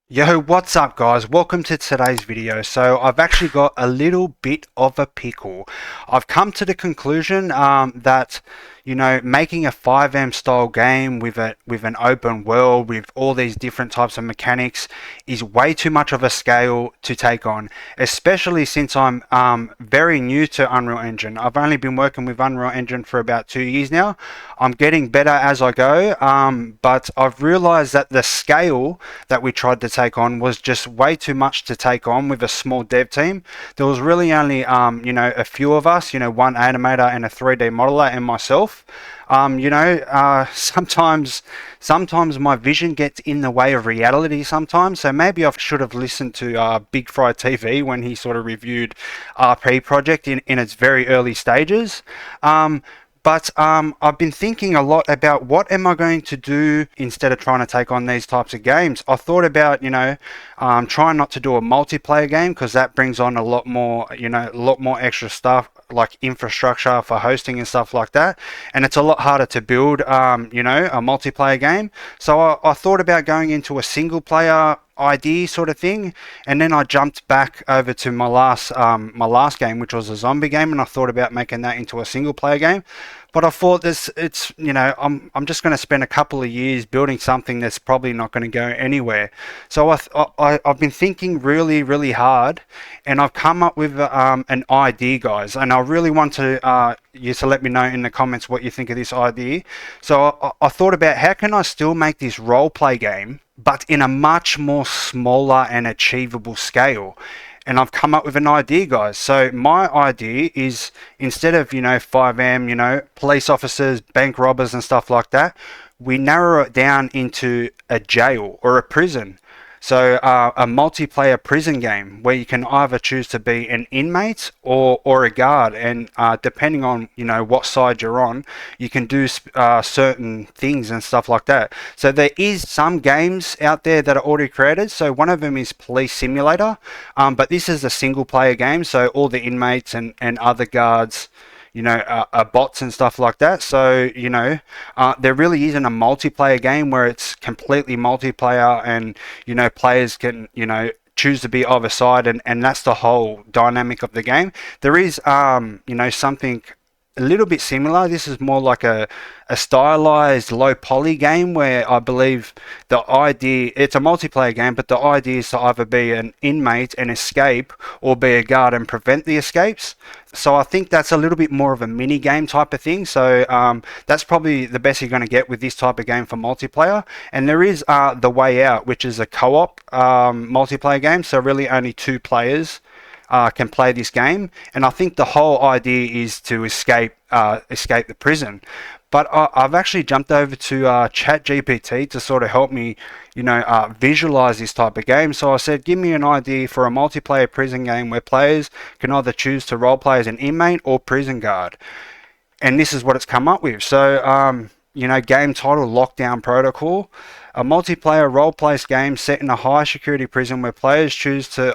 Yo, what's up guys? Welcome to today's video. So I've actually got a little bit of a pickle. I've come to the conclusion that making a 5M style game with an open world with all these different types of mechanics is way too much of a scale to take on, especially since I'm very new to Unreal Engine. I've only been working with Unreal Engine for about 2 years now. I'm getting better as I go, but I've realized that the scale that we tried to take on was just way too much to take on with a small dev team. There was really only a few of us, one animator and a 3D modeler and myself. Sometimes my vision gets in the way of reality sometimes. So maybe I should have listened to Big Fry TV when he sort of reviewed RP Project in its very early stages. But I've been thinking a lot about what am I going to do instead of trying to take on these types of games. I thought about, trying not to do a multiplayer game because that brings on a lot more, a lot more extra stuff like infrastructure for hosting and stuff like that. And it's a lot harder to build, a multiplayer game. So I thought about going into a single player idea sort of thing, and then I jumped back over to my last game, which was a zombie game, and I thought about making that into a single player game. But I thought I'm just going to spend a couple of years building something that's probably not going to go anywhere. So I've been thinking really, really hard, and I've come up with an idea, guys. And I really want to you to let me know in the comments what you think of this idea. So I thought about how can I still make this role play game, but in a much more smaller and achievable scale. And I've come up with an idea, guys. So my idea is instead of 5M, police officers, bank robbers, and stuff like that, we narrow it down into a jail or a prison. So a multiplayer prison game where you can either choose to be an inmate or a guard, and depending on what side you're on, you can do certain things and stuff like that. So there is some games out there that are already created. So one of them is Police Simulator, but this is a single player game. So all the inmates and other guards bots and stuff like that. So, there really isn't a multiplayer game where it's completely multiplayer and, players can, choose to be either side, and that's the whole dynamic of the game. There is, something a little bit similar. This is more like a stylized low poly game where I believe the idea, it's a multiplayer game, but the idea is to either be an inmate and escape or be a guard and prevent the escapes. So I think that's a little bit more of a mini game type of thing. So that's probably the best you're going to get with this type of game for multiplayer. And there is The Way Out, which is a co-op multiplayer game. So really only two players can play this game, and I think the whole idea is to escape the prison. But I've actually jumped over to ChatGPT to sort of help me, visualize this type of game. So I said, give me an idea for a multiplayer prison game where players can either choose to roleplay as an inmate or prison guard, and this is what it's come up with. So game title Lockdown Protocol. A multiplayer role-play game set in a high security prison where players choose to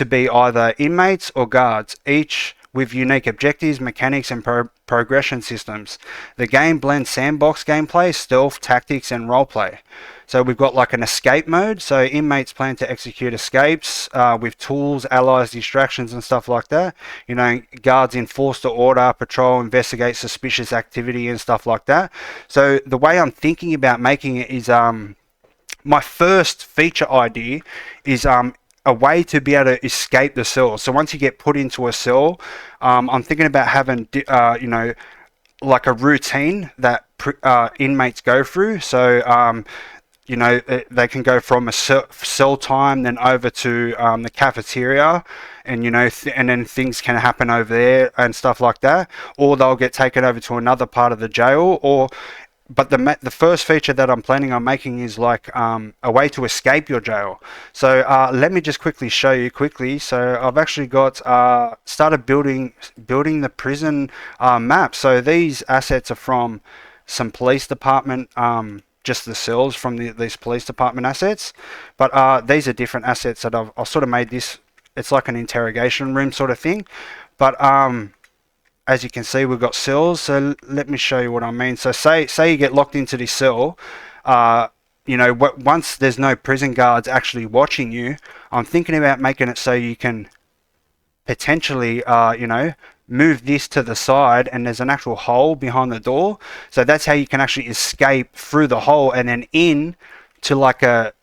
be either inmates or guards, each with unique objectives, mechanics, and progression systems. The game blends sandbox gameplay, stealth, tactics, and roleplay. So we've got like an escape mode. So inmates plan to execute escapes with tools, allies, distractions, and stuff like that. Guards enforce the order, patrol, investigate suspicious activity, and stuff like that. So the way I'm thinking about making it is my first feature idea is a way to be able to escape the cell. So once you get put into a cell, I'm thinking about having, like a routine that inmates go through. So, they can go from a cell time, then over to the cafeteria, and and then things can happen over there and stuff like that, or they'll get taken over to another part of the jail, or but the first feature that I'm planning on making is like a way to escape your jail. So let me just quickly show you quickly. So I've actually got started building the prison map. So these assets are from some police department, just the cells from these police department assets. But these are different assets that I've sort of made this. It's like an interrogation room sort of thing. But as you can see, we've got cells. So let me show you what I mean. So say you get locked into this cell. once there's no prison guards actually watching you, I'm thinking about making it so you can potentially, move this to the side and there's an actual hole behind the door. So that's how you can actually escape through the hole and then in to like a,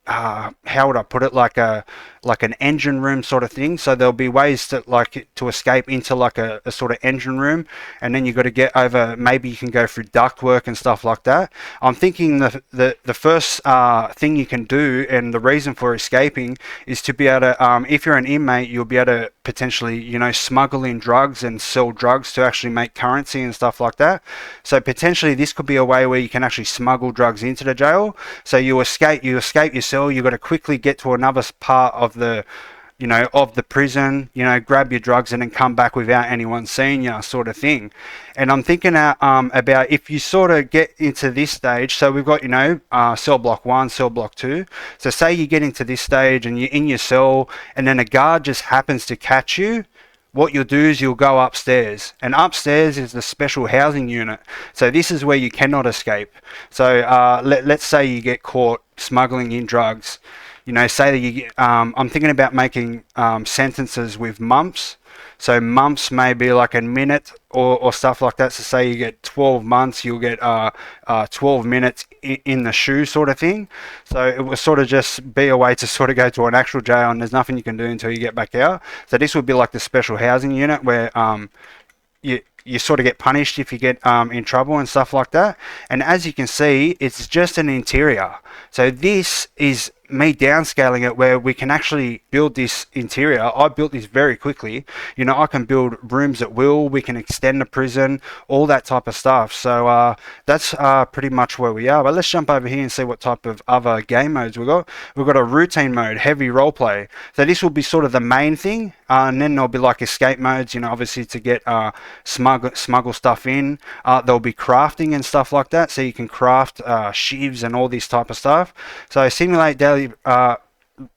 how would I put it, like an engine room sort of thing. So there'll be ways to escape into like a sort of engine room, and then you got to get over. Maybe you can go through ductwork and stuff like that. I'm thinking the first thing you can do, and the reason for escaping, is to be able to, if you're an inmate, you'll be able to potentially smuggle in drugs and sell drugs to actually make currency and stuff like that. So potentially this could be a way where you can actually smuggle drugs into the jail. So you escape your cell. You've got to quickly get to another part of the prison, grab your drugs and then come back without anyone seeing you, sort of thing. And I'm thinking about if you sort of get into this stage. So we've got cell block 1, cell block 2. So say you get into this stage and you're in your cell and then a guard just happens to catch you. What you'll do is you'll go upstairs, and upstairs is the special housing unit. So this is where you cannot escape. So let's say you get caught smuggling in drugs. Say that you get, I'm thinking about making sentences with months. So months may be like a minute or stuff like that. So say you get 12 months, you'll get 12 minutes in the shoe, sort of thing. So it will sort of just be a way to sort of go to an actual jail, and there's nothing you can do until you get back out. So this would be like the special housing unit where you sort of get punished if you get in trouble and stuff like that. And as you can see, it's just an interior. So this is me downscaling it where we can actually build this interior. I built this very quickly. I can build rooms at will. We can extend the prison, all that type of stuff. So that's pretty much where we are. But let's jump over here and see what type of other game modes we've got. We've got a routine mode, heavy roleplay. So this will be sort of the main thing. And then there'll be like escape modes, obviously to get smuggle stuff in. There'll be crafting and stuff like that. So you can craft shivs and all this type of stuff. So simulate daily,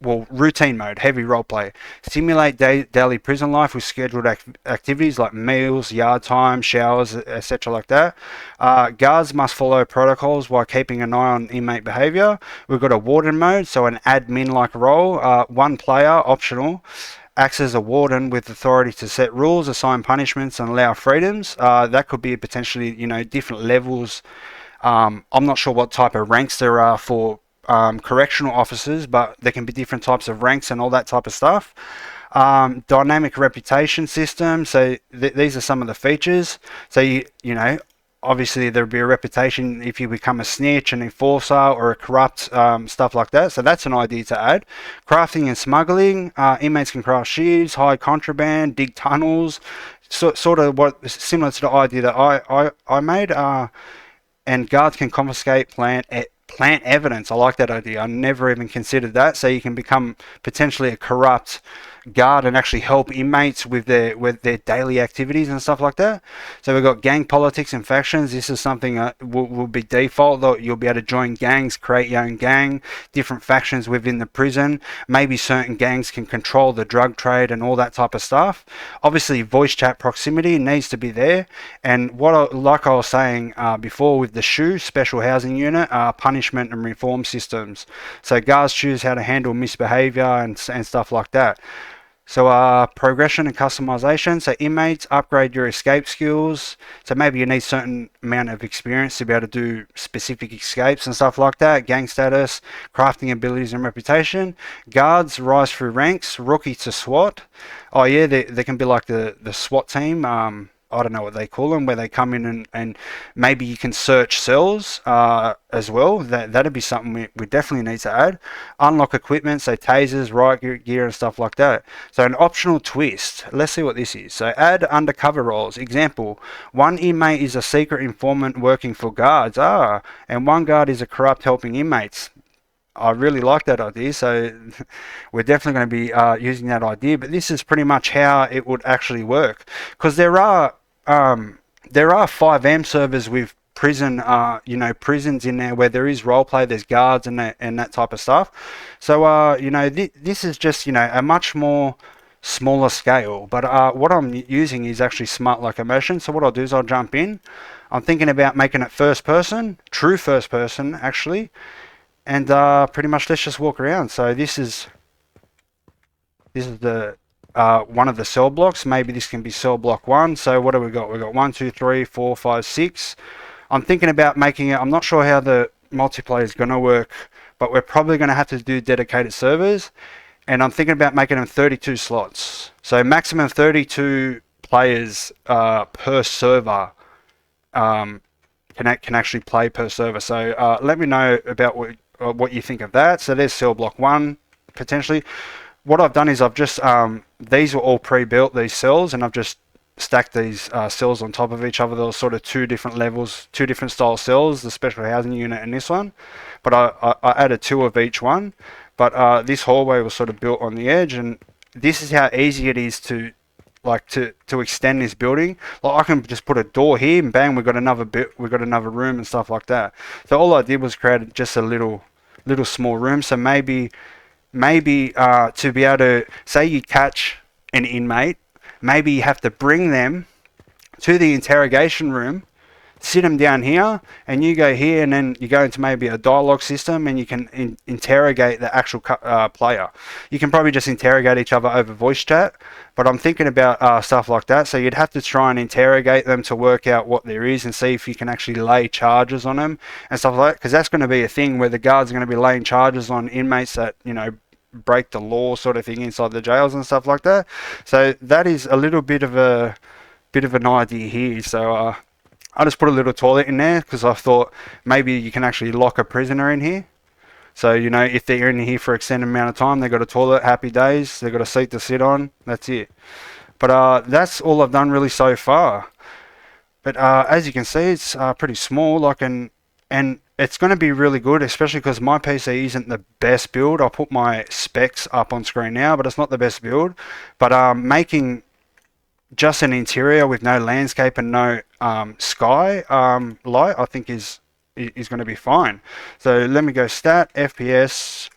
routine mode, heavy roleplay. Simulate daily prison life with scheduled activities like meals, yard time, showers, etc. like that. Guards must follow protocols while keeping an eye on inmate behaviour. We've got a warden mode, so an admin-like role. One player, optional, acts as a warden with authority to set rules, assign punishments, and allow freedoms. That could be potentially, different levels. I'm not sure what type of ranks there are for correctional officers, but there can be different types of ranks and all that type of stuff. Dynamic reputation system. So these are some of the features. So obviously there'll be a reputation if you become a snitch, an enforcer, or a corrupt, stuff like that. So that's an idea to add. Crafting and smuggling. Inmates can craft sheaves, hide contraband, dig tunnels. Sort of what similar to the idea that I made. And guards can confiscate plant evidence. I like that idea. I never even considered that. So you can become potentially a corrupt guard and actually help inmates with their daily activities and stuff like that. So we've got gang politics and factions. This is something that will be default, though. You'll be able to join gangs, create your own gang, different factions within the prison. Maybe certain gangs can control the drug trade and all that type of stuff. Obviously voice chat proximity needs to be there. And like I was saying before with the SHU, special housing unit, punishment and reform systems. So guards choose how to handle misbehavior and stuff like that. So progression and customization. So inmates, upgrade your escape skills. So maybe you need certain amount of experience to be able to do specific escapes and stuff like that. Gang status, crafting abilities and reputation. Guards rise through ranks. Rookie to SWAT. Oh yeah, they can be like the SWAT team. I don't know what they call them, where they come in and maybe you can search cells as well. That'd be something we definitely need to add. Unlock equipment, so tasers, riot gear and stuff like that. So an optional twist. Let's see what this is. So add undercover roles. Example, one inmate is a secret informant working for guards. And one guard is a corrupt helping inmates. I really like that idea, so we're definitely going to be using that idea. But this is pretty much how it would actually work, because there are 5M servers with prisons in there where there is roleplay, there's guards and that type of stuff. So this is just a much more smaller scale. But what I'm using is actually smart locomotion. So what I'll do is I'll jump in. I'm thinking about making it first person, true first person actually. and pretty much let's just walk around. So this is the one of the cell blocks. Maybe this can be cell block 1. So what do we got? We got 1, 2, 3, 4, 5, 6. I'm thinking about making it. I'm not sure how the multiplayer is going to work, but we're probably going to have to do dedicated servers. And I'm thinking about making them 32 slots. So maximum 32 players per server can actually play per server. So let me know about what you think of that. So there's cell block 1 potentially. What I've done is I've just these were all pre-built, these cells, and I've just stacked these cells on top of each other. There was sort of 2 different levels, 2 different style cells, the special housing unit and this one. But I added 2 of each one. But this hallway was sort of built on the edge, and this is how easy it is to extend this building. Like I can just put a door here, and bang, we've got another room and stuff like that. So all I did was create just a little small room. So maybe to be able to say you catch an inmate, maybe you have to bring them to the interrogation room, sit them down here, and you go here, and then you go into maybe a dialogue system, and you can interrogate the actual player. You can probably just interrogate each other over voice chat, but I'm thinking about stuff like that. So you'd have to try and interrogate them to work out what there is and see if you can actually lay charges on them and stuff like that, because that's going to be a thing where the guards are going to be laying charges on inmates that, you know, break the law sort of thing inside the jails and stuff like that. So that is a little bit of an idea here. So I just put a little toilet in there because I thought maybe you can actually lock a prisoner in here. So, you know, if they're in here for an extended amount of time, they've got a toilet, happy days, they've got a seat to sit on, that's it. But that's all I've done really so far. But as you can see, it's pretty small, and it's going to be really good, especially because my PC isn't the best build. I'll put my specs up on screen now, but it's not the best build. But making just an interior with no landscape and no sky light, I think is going to be fine. So let me go stat FPS.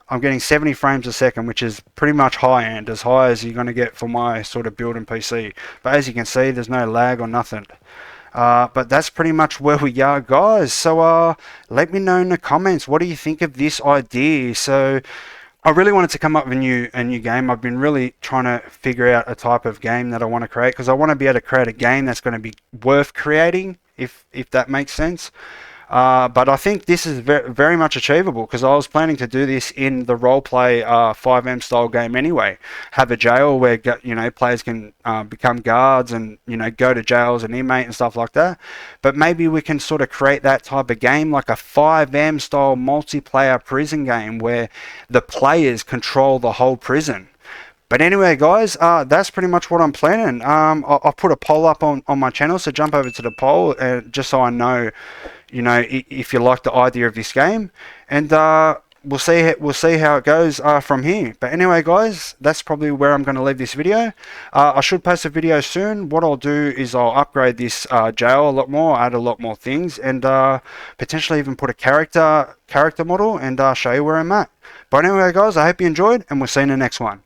I'm getting 70 frames a second, which is pretty much high end, as high as you're going to get for my sort of build and PC. But as you can see, there's no lag or nothing. But that's pretty much where we are, guys. So let me know in the comments, what do you think of this idea? So I really wanted to come up with a new game. I've been really trying to figure out a type of game that I want to create, because I want to be able to create a game that's going to be worth creating, if that makes sense. But I think this is very much achievable, because I was planning to do this in the roleplay 5M style game anyway. Have a jail where, you know, players can become guards and, you know, go to jail as an inmate and stuff like that. But maybe we can sort of create that type of game, like a 5M style multiplayer prison game where the players control the whole prison. But anyway, guys, that's pretty much what I'm planning. I'll put a poll up on my channel, so jump over to the poll, just so I know, you know, if you like the idea of this game, and we'll see how it goes from here. But anyway, guys, that's probably where I'm going to leave this video. I should post a video soon. What I'll do is I'll upgrade this jail a lot more, add a lot more things, and potentially even put a character model and show you where I'm at. But anyway, guys, I hope you enjoyed, and we'll see you in the next one.